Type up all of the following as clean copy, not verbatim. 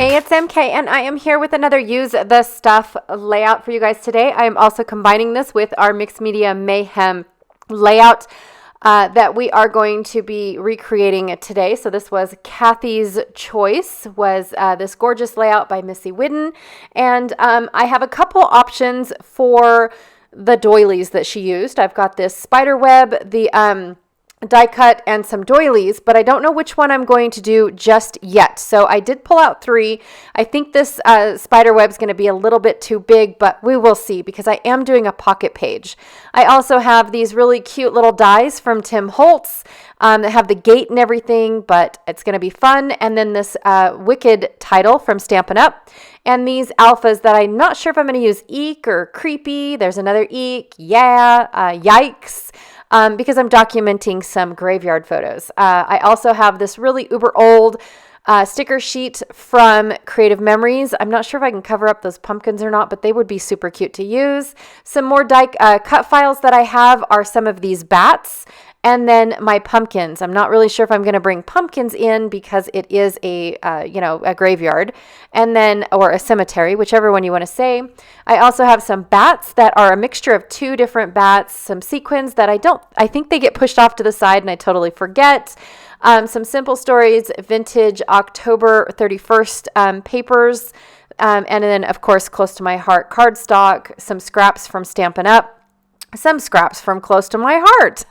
Hey, it's MK, and I am here with another Use the Stuff layout for you guys today. I am also combining this with our Mixed Media Mayhem layout that we are going to be recreating today. So this was Kathy's choice, was this gorgeous layout by Missy Whidden. And I have a couple options for the doilies that she used. I've got this spider web, the die cut, and some doilies, but I don't know which one I'm going to do just yet. So I did pull out 3. I think this spider web is going to be a little bit too big, but we will see because I am doing a pocket page. I also have these really cute little dies from Tim Holtz that have the gate and everything, but it's going to be fun. And then this Wicked title from Stampin' Up! And these alphas that I'm not sure if I'm going to use Eek or Creepy. There's another Eek, Yikes. Because I'm documenting some graveyard photos. I also have this really uber old sticker sheet from Creative Memories. I'm not sure if I can cover up those pumpkins or not, but they would be super cute to use. Some more cut files that I have are some of these bats. And then my pumpkins. I'm not really sure if I'm going to bring pumpkins in because it is a graveyard, and then or a cemetery, whichever one you want to say. I also have some bats that are a mixture of 2 different bats, some sequins that I think they get pushed off to the side and I totally forget. Some Simple Stories, vintage October 31st papers, and then of course Close to My Heart cardstock, some scraps from Stampin' Up. Some scraps from Close to My Heart.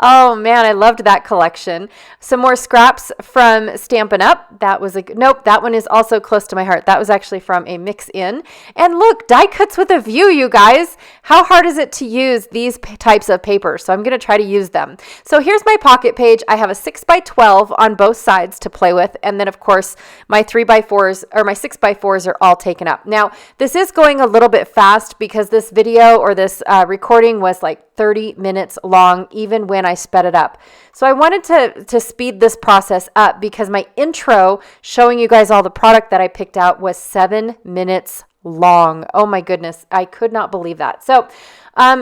Oh man, I loved that collection. Some more scraps from Stampin' Up. That was nope, that one is also Close to My Heart. That was actually from a mix-in. And look, die cuts with a view, you guys. How hard is it to use these types of paper? So I'm going to try to use them. So here's my pocket page. I have a 6x12 on both sides to play with. And then of course, my 3x4s or my 6x4s are all taken up. Now, this is going a little bit fast because this video or this recording was like 30 minutes long, even when I sped it up. So I wanted to speed this process up because my intro showing you guys all the product that I picked out was 7 minutes long. Oh my goodness. I could not believe that. So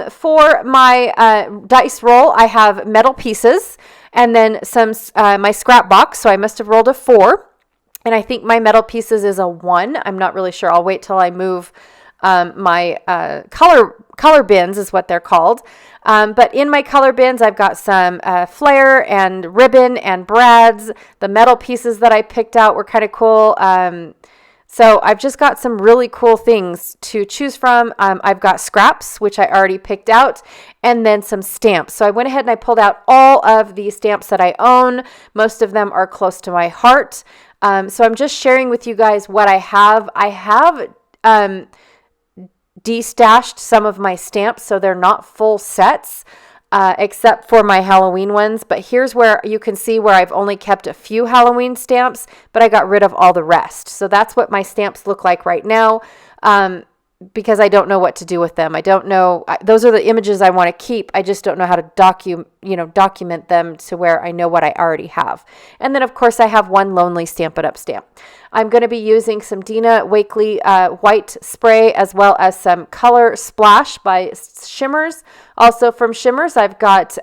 for my dice roll, I have metal pieces and then some my scrap box. So I must have rolled a 4. And I think my metal pieces is a 1. I'm not really sure. I'll wait till I move my color bins is what they're called. But in my color bins, I've got some flare and ribbon and brads. The metal pieces that I picked out were kind of cool. So I've just got some really cool things to choose from. I've got scraps, which I already picked out, and then some stamps. So I went ahead and I pulled out all of the stamps that I own. Most of them are Close to My Heart. So I'm just sharing with you guys what I have. I have destashed some of my stamps, so they're not full sets, except for my Halloween ones. But here's where you can see where I've only kept a few Halloween stamps, but I got rid of all the rest. So that's what my stamps look like right now. Because I don't know what to do with them. I don't know. Those are the images I want to keep. I just don't know how to document them to where I know what I already have. And then, of course, I have one lonely Stampin' Up! Stamp. I'm going to be using some Dina Wakley white spray as well as some Color Splash by Shimmers. Also from Shimmers, I've got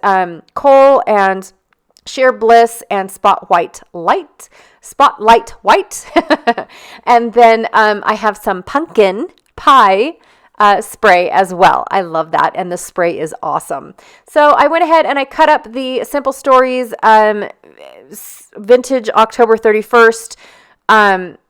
Kohl and Sheer Bliss and Spotlight White. And then I have some Pumpkin Pie spray as well. I love that, and the spray is awesome. So I went ahead and I cut up the Simple Stories vintage October 31st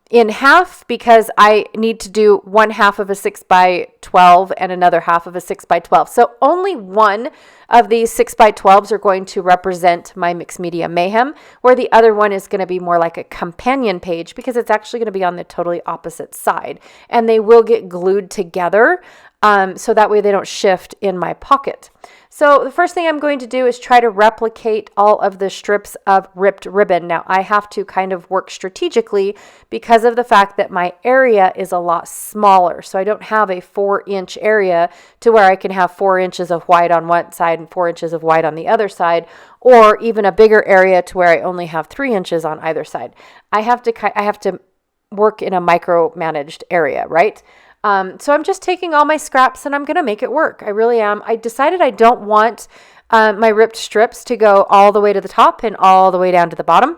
in half because I need to do one half of a 6x12 and another half of a 6x12. So only one of these 6x12s are going to represent my Mixed Media Mayhem, where the other one is going to be more like a companion page because it's actually going to be on the totally opposite side. And they will get glued together so that way they don't shift in my pocket. So the first thing I'm going to do is try to replicate all of the strips of ripped ribbon. Now I have to kind of work strategically because of the fact that my area is a lot smaller. So I don't have a 4-inch area to where I can have 4 inches of white on one side and 4 inches of white on the other side, or even a bigger area to where I only have 3 inches on either side. I have to work in a micromanaged area, right? So I'm just taking all my scraps and I'm going to make it work. I really am. I decided I don't want my ripped strips to go all the way to the top and all the way down to the bottom.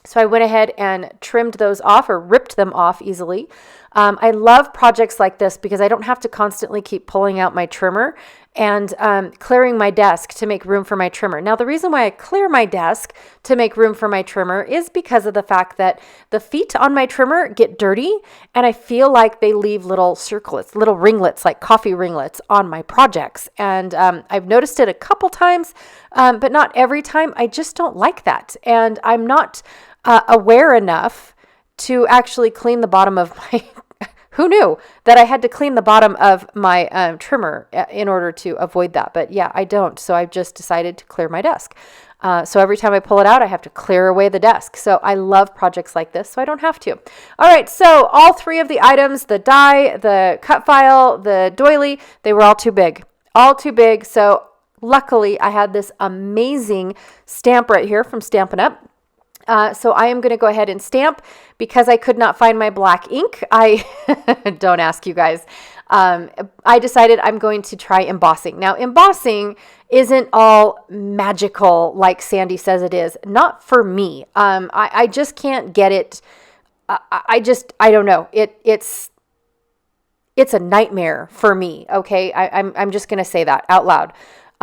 So I went ahead and trimmed those off or ripped them off easily. I love projects like this because I don't have to constantly keep pulling out my trimmer and clearing my desk to make room for my trimmer. Now, the reason why I clear my desk to make room for my trimmer is because of the fact that the feet on my trimmer get dirty and I feel like they leave little circlets, little ringlets, like coffee ringlets on my projects. And I've noticed it a couple times, but not every time. I just don't like that. And I'm not aware enough to actually clean the bottom of my who knew that I had to clean the bottom of my trimmer in order to avoid that? But yeah, I don't. So I've just decided to clear my desk. So every time I pull it out, I have to clear away the desk. So I love projects like this, so I don't have to. All right, so all three of the items, the die, the cut file, the doily, they were all too big. All too big. So luckily, I had this amazing stamp right here from Stampin' Up! So I am going to go ahead and stamp because I could not find my black ink. I don't ask you guys. I decided I'm going to try embossing. Now, embossing isn't all magical like Sandy says it is. Not for me. I just can't get it. I don't know. It's a nightmare for me. Okay. I'm just going to say that out loud.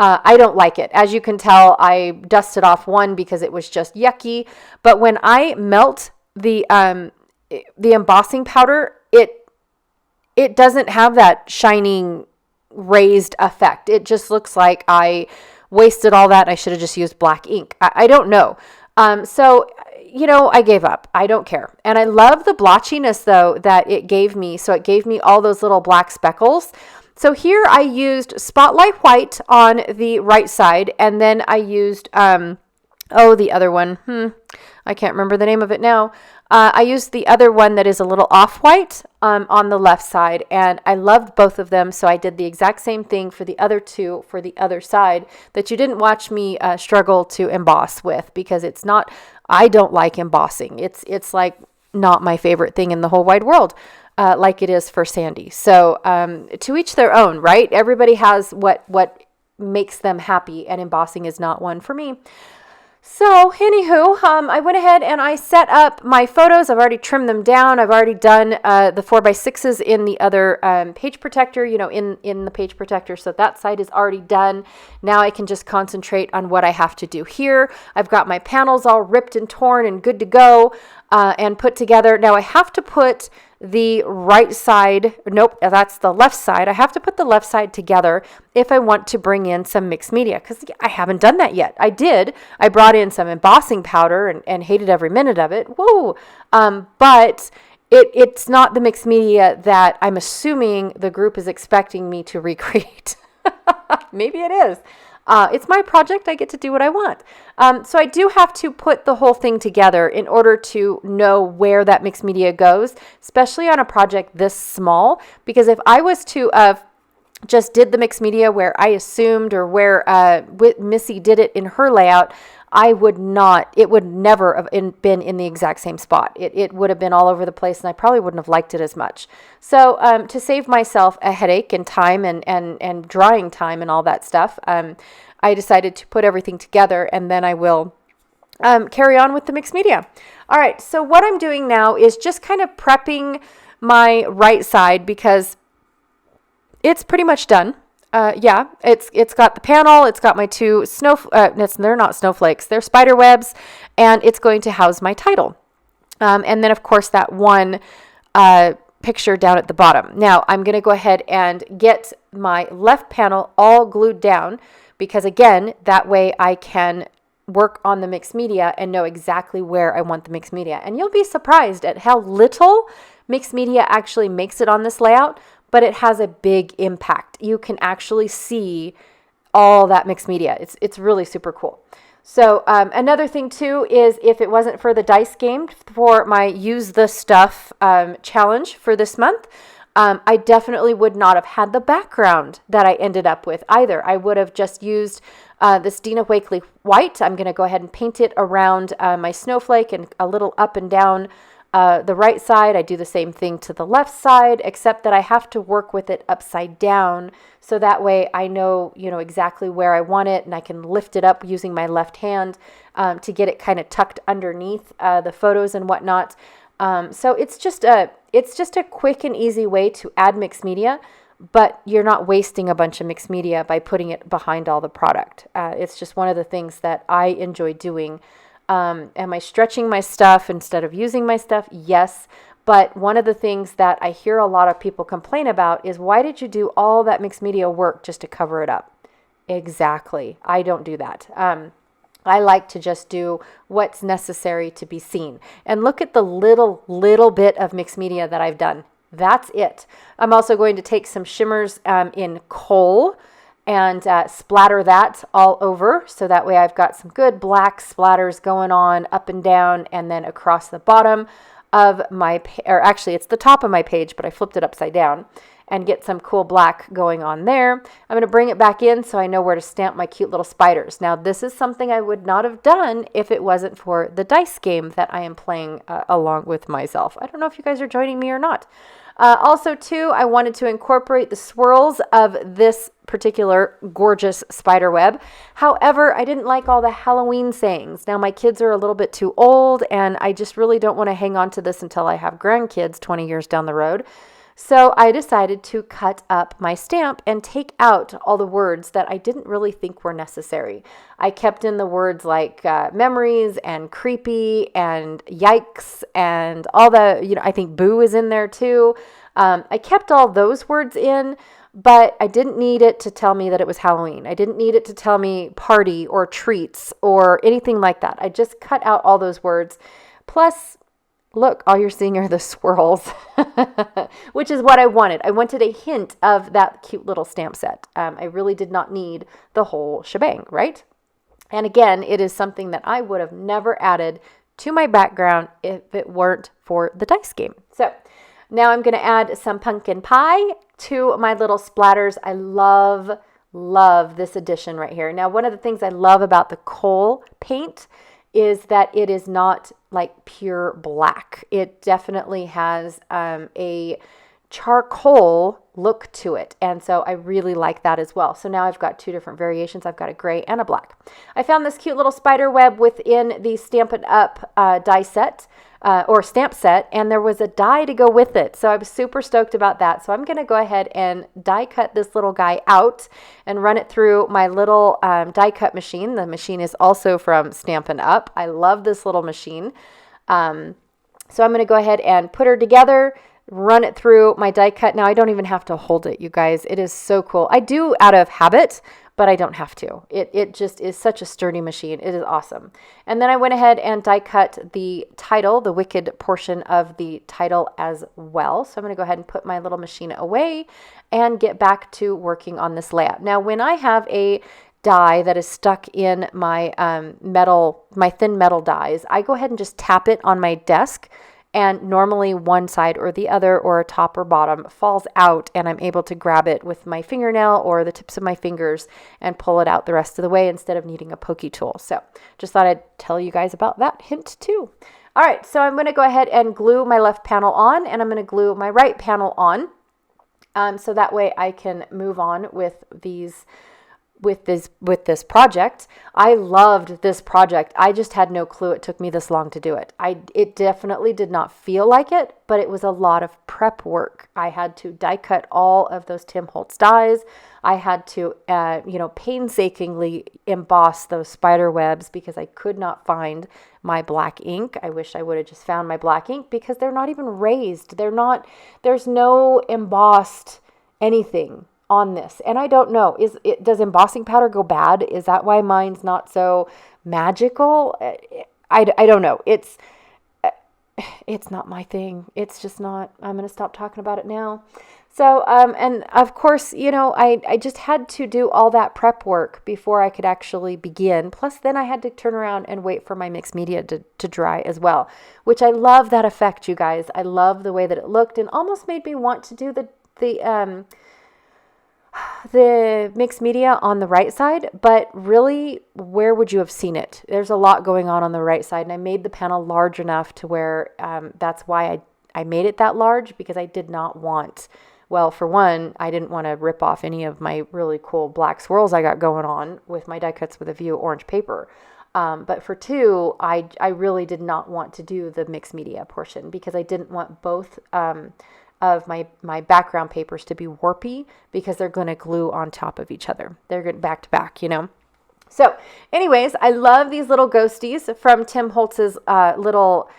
I don't like it. As you can tell, I dusted off one because it was just yucky. But when I melt the embossing powder, it doesn't have that shining raised effect. It just looks like I wasted all that. I should have just used black ink. I don't know. So I gave up. I don't care. And I love the blotchiness though that it gave me. So it gave me all those little black speckles. So here I used Spotlight White on the right side, and then I used, the other one. I can't remember the name of it now. I used the other one that is a little off-white on the left side, and I loved both of them, so I did the exact same thing for the other two for the other side that you didn't watch me struggle to emboss with, because I don't like embossing. It's like not my favorite thing in the whole wide world. Like it is for Sandy. So to each their own, right? Everybody has what makes them happy, and embossing is not one for me. So anywho, I went ahead and I set up my photos. I've already trimmed them down. I've already done the 4x6s in the other page protector, in the page protector. So that side is already done. Now I can just concentrate on what I have to do here. I've got my panels all ripped and torn and good to go and put together. Now I have to put the right side, that's the left side. I have to put the left side together if I want to bring in some mixed media, because I haven't done that yet. I brought in some embossing powder and hated every minute of it. Whoa. But it's not the mixed media that I'm assuming the group is expecting me to recreate. Maybe it is. It's my project. I get to do what I want. So I do have to put the whole thing together in order to know where that mixed media goes, especially on a project this small, because if I was to just did the mixed media where I assumed, or where Missy did it in her layout, it would never have been in the exact same spot. It would have been all over the place, and I probably wouldn't have liked it as much. So to save myself a headache and time and drawing time and all that stuff, I decided to put everything together, and then I will carry on with the mixed media. All right, so what I'm doing now is just kind of prepping my right side, because it's pretty much done. It's got the panel, it's got my two they're not snowflakes, they're spider webs, and it's going to house my title. And then of course that one picture down at the bottom. Now I'm going to go ahead and get my left panel all glued down, because again, that way I can work on the mixed media and know exactly where I want the mixed media. And you'll be surprised at how little mixed media actually makes it on this layout, but it has a big impact. You can actually see all that mixed media. It's really super cool. So another thing too is, if it wasn't for the dice game for my Use the Stuff challenge for this month, I definitely would not have had the background that I ended up with either. I would have just used this Dina Wakley white. I'm going to go ahead and paint it around my snowflake and a little up and down The right side, I do the same thing to the left side, except that I have to work with it upside down. So that way I know, exactly where I want it, and I can lift it up using my left hand to get it kind of tucked underneath the photos and whatnot. So it's just a quick and easy way to add mixed media, but you're not wasting a bunch of mixed media by putting it behind all the product. It's just one of the things that I enjoy doing. Am I stretching my stuff instead of using my stuff? Yes. But one of the things that I hear a lot of people complain about is, why did you do all that mixed media work just to cover it up? Exactly. I don't do that. I like to just do what's necessary to be seen. And look at the little bit of mixed media that I've done. That's it. I'm also going to take some shimmers in coal and splatter that all over. So that way I've got some good black splatters going on up and down and then across the bottom of my, or actually it's the top of my page, but I flipped it upside down, and get some cool black going on there. I'm going to bring it back in so I know where to stamp my cute little spiders. Now, this is something I would not have done if it wasn't for the dice game that I am playing along with myself. I don't know if you guys are joining me or not. Also, too, I wanted to incorporate the swirls of this particular gorgeous spider web. However, I didn't like all the Halloween sayings. Now, my kids are a little bit too old, and I just really don't want to hang on to this until I have grandkids 20 years down the road. So I decided to cut up my stamp and take out all the words that I didn't really think were necessary. I kept in the words like memories and creepy and yikes and all the, I think boo is in there too. I kept all those words in, but I didn't need it to tell me that it was Halloween. I didn't need it to tell me party or treats or anything like that. I just cut out all those words. Plus, look, all you're seeing are the swirls, which is what I wanted. I wanted a hint of that cute little stamp set. I really did not need the whole shebang, right? And again, it is something that I would have never added to my background if it weren't for the dice game. So now I'm going to add some pumpkin pie to my little splatters. I love this addition right here. Now, one of the things I love about the coal paint is that it is not like pure black. It definitely has a charcoal look to it. And so I really like that as well. So now I've got two different variations. I've got a gray and a black. I found this cute little spider web within the Stampin' Up! Die set. Or stamp set, and there was a die to go with it. So I was super stoked about that. So I'm going to go ahead and die cut this little guy out and run it through my little die cut machine. The machine is also from Stampin' Up! I love this little machine. So I'm going to go ahead and put her together, run it through my die cut. Now I don't even have to hold it, you guys. It is so cool. I do out of habit, but I don't have to. It just is such a sturdy machine. It is awesome. And then I went ahead and die cut the title, the Wicked portion of the title as well. So I'm going to go ahead and put my little machine away and get back to working on this layout. Now, when I have a die that is stuck in my my thin metal dies, I go ahead and just tap it on my desk, and normally one side or the other or top or bottom falls out, and I'm able to grab it with my fingernail or the tips of my fingers and pull it out the rest of the way instead of needing a pokey tool. So just thought I'd tell you guys about that hint too. All right, so I'm going to go ahead and glue my left panel on, and I'm going to glue my right panel on, so that way I can move on with these with this project. I loved this project. I just had no clue it took me this long to do it. It definitely did not feel like it, but it was a lot of prep work. I had to die cut all of those Tim Holtz dies. I had to, painstakingly emboss those spider webs because I could not find my black ink. I wish I would have just found my black ink because they're not even raised. There's no embossed anything on this. And I don't know, does embossing powder go bad? Is that why mine's not so magical? I don't know. It's not my thing. It's just not. I'm going to stop talking about it now. So, and of course, I just had to do all that prep work before I could actually begin. Plus, then I had to turn around and wait for my mixed media to dry as well, which I love that effect, you guys. I love the way that it looked and almost made me want to do the the mixed media on the right side, but really, where would you have seen it? There's a lot going on the right side, and I made the panel large enough to where that's why I made it that large, because I did not want, well, for one, I didn't want to rip off any of my really cool black swirls I got going on with my die cuts with a view orange paper. But for two, I really did not want to do the mixed media portion, because I didn't want both of my background papers to be warpy, because they're going to glue on top of each other. They're going back to back, you know. So anyways, I love these little ghosties from Tim Holtz's little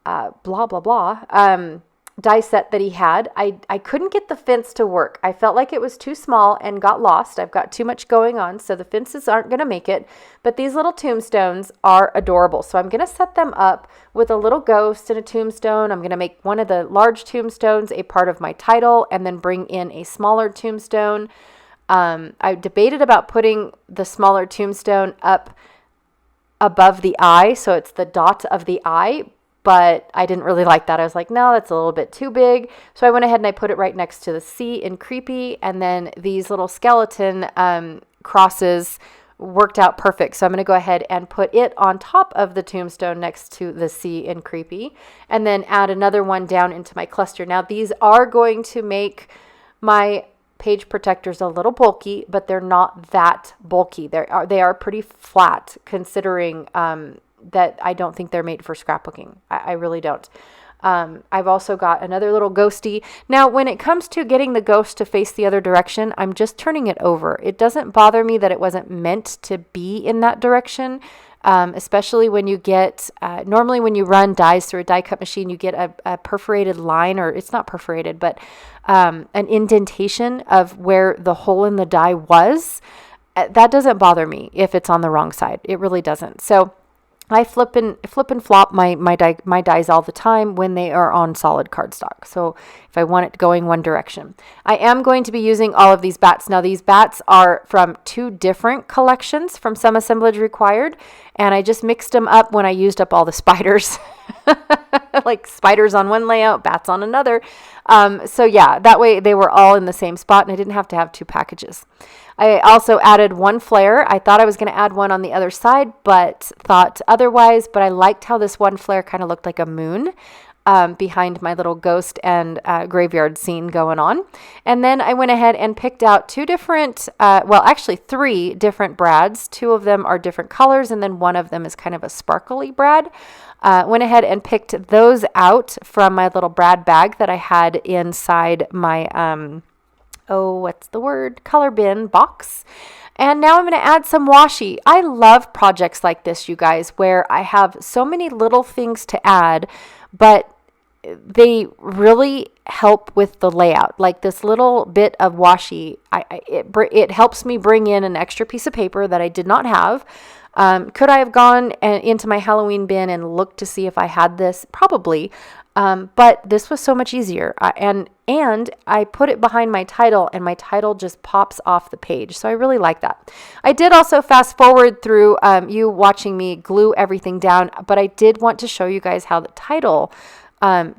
blah, blah, blah die set that he had. I couldn't get the fence to work. I felt like it was too small and got lost. I've got too much going on, so the fences aren't going to make it. But these little tombstones are adorable. So I'm going to set them up with a little ghost and a tombstone. I'm going to make one of the large tombstones a part of my title, and then bring in a smaller tombstone. I debated about putting the smaller tombstone up above the eye, so it's the dot of the eye, but I didn't really like that. I was like, no, that's a little bit too big. So I went ahead and I put it right next to the C in Creepy, and then these little skeleton crosses worked out perfect. So I'm going to go ahead and put it on top of the tombstone next to the C in Creepy, and then add another one down into my cluster. Now, these are going to make my page protectors a little bulky, but they're not that bulky. They are pretty flat, considering that I don't think they're made for scrapbooking. I really don't. I've also got another little ghosty. Now, when it comes to getting the ghost to face the other direction, I'm just turning it over. It doesn't bother me that it wasn't meant to be in that direction, especially when you get, normally when you run dies through a die cut machine, you get a perforated line, or it's not perforated, but an indentation of where the hole in the die was. That doesn't bother me if it's on the wrong side. It really doesn't. So I flip and flop my dies all the time when they are on solid cardstock. So if I want it going one direction, I am going to be using all of these bats. Now, these bats are from two different collections from Some Assemblage Required, and I just mixed them up when I used up all the spiders. Like spiders on one layout, bats on another. So yeah, that way they were all in the same spot, and I didn't have to have two packages. I also added one flare. I thought I was going to add one on the other side, but thought otherwise. But I liked how this one flare kind of looked like a moon behind my little ghost and graveyard scene going on. And then I went ahead and picked out two different, well, actually three different brads. Two of them are different colors, and then one of them is kind of a sparkly brad. Went ahead and picked those out from my little brad bag that I had inside my color bin box. And now I'm going to add some washi. I love projects like this, you guys, where I have so many little things to add, but they really help with the layout. Like this little bit of washi, it helps me bring in an extra piece of paper that I did not have. Could I have gone into my Halloween bin and looked to see if I had this? Probably. But this was so much easier. And I put it behind my title, and my title just pops off the page. So I really like that. I did also fast forward through you watching me glue everything down, but I did want to show you guys how the title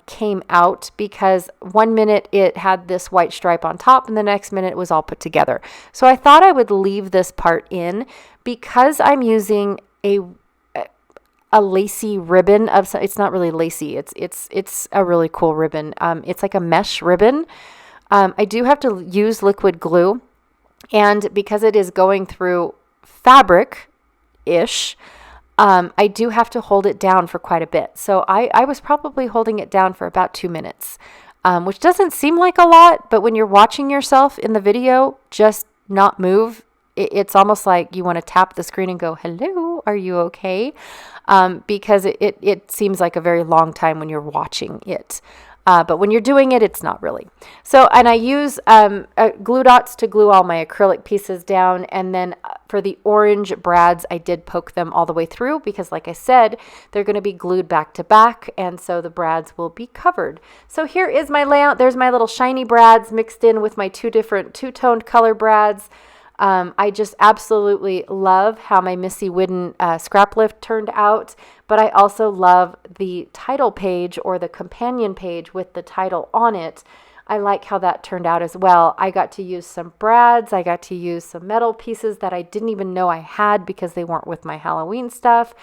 came out, because 1 minute it had this white stripe on top, and the next minute it was all put together. So I thought I would leave this part in, because I'm using a lacy ribbon of some, it's not really lacy. It's a really cool ribbon. It's like a mesh ribbon. I do have to use liquid glue, and because it is going through fabric-ish, I do have to hold it down for quite a bit. So I was probably holding it down for about 2 minutes, which doesn't seem like a lot, but when you're watching yourself in the video just not move, it's almost like you want to tap the screen and go, hello, are you okay? Because it seems like a very long time when you're watching it. But when you're doing it, it's not really. So, and I use glue dots to glue all my acrylic pieces down. And then for the orange brads, I did poke them all the way through, because like I said, they're going to be glued back to back. And so the brads will be covered. So here is my layout. There's my little shiny brads mixed in with my two different two-toned color brads. I just absolutely love how my Missy Whidden scrap lift turned out, but I also love the title page, or the companion page with the title on it. I like how that turned out as well. I got to use some brads. I got to use some metal pieces that I didn't even know I had because they weren't with my Halloween stuff.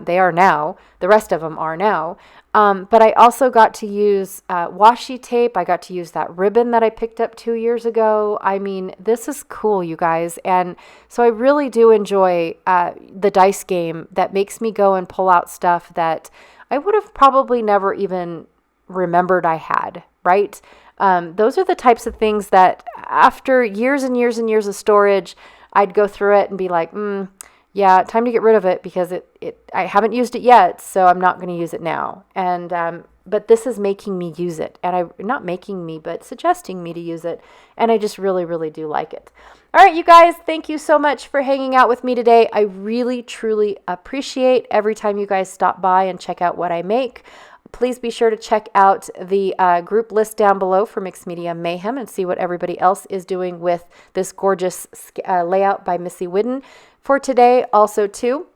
They are now. The rest of them are now. But I also got to use washi tape. I got to use that ribbon that I picked up 2 years ago. I mean, this is cool, you guys. And so I really do enjoy the dice game that makes me go and pull out stuff that I would have probably never even remembered I had, right? Those are the types of things that after years and years and years of storage, I'd go through it and be like, yeah, time to get rid of it because I haven't used it yet, so I'm not going to use it now. And but this is making me use it, and not making me, but suggesting me to use it, and I just really, really do like it. All right, you guys, thank you so much for hanging out with me today. I really, truly appreciate every time you guys stop by and check out what I make. Please be sure to check out the group list down below for Mixed Media Mayhem and see what everybody else is doing with this gorgeous layout by Missy Whidden. For today, also too,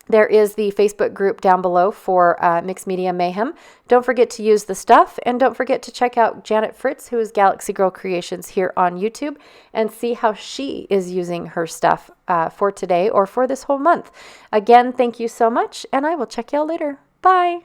there is the Facebook group down below for Mixed Media Mayhem. Don't forget to use the stuff, and don't forget to check out Janet Fritz, who is Galaxy Girl Creations here on YouTube, and see how she is using her stuff for today or for this whole month. Again, thank you so much, and I will check y'all later. Bye.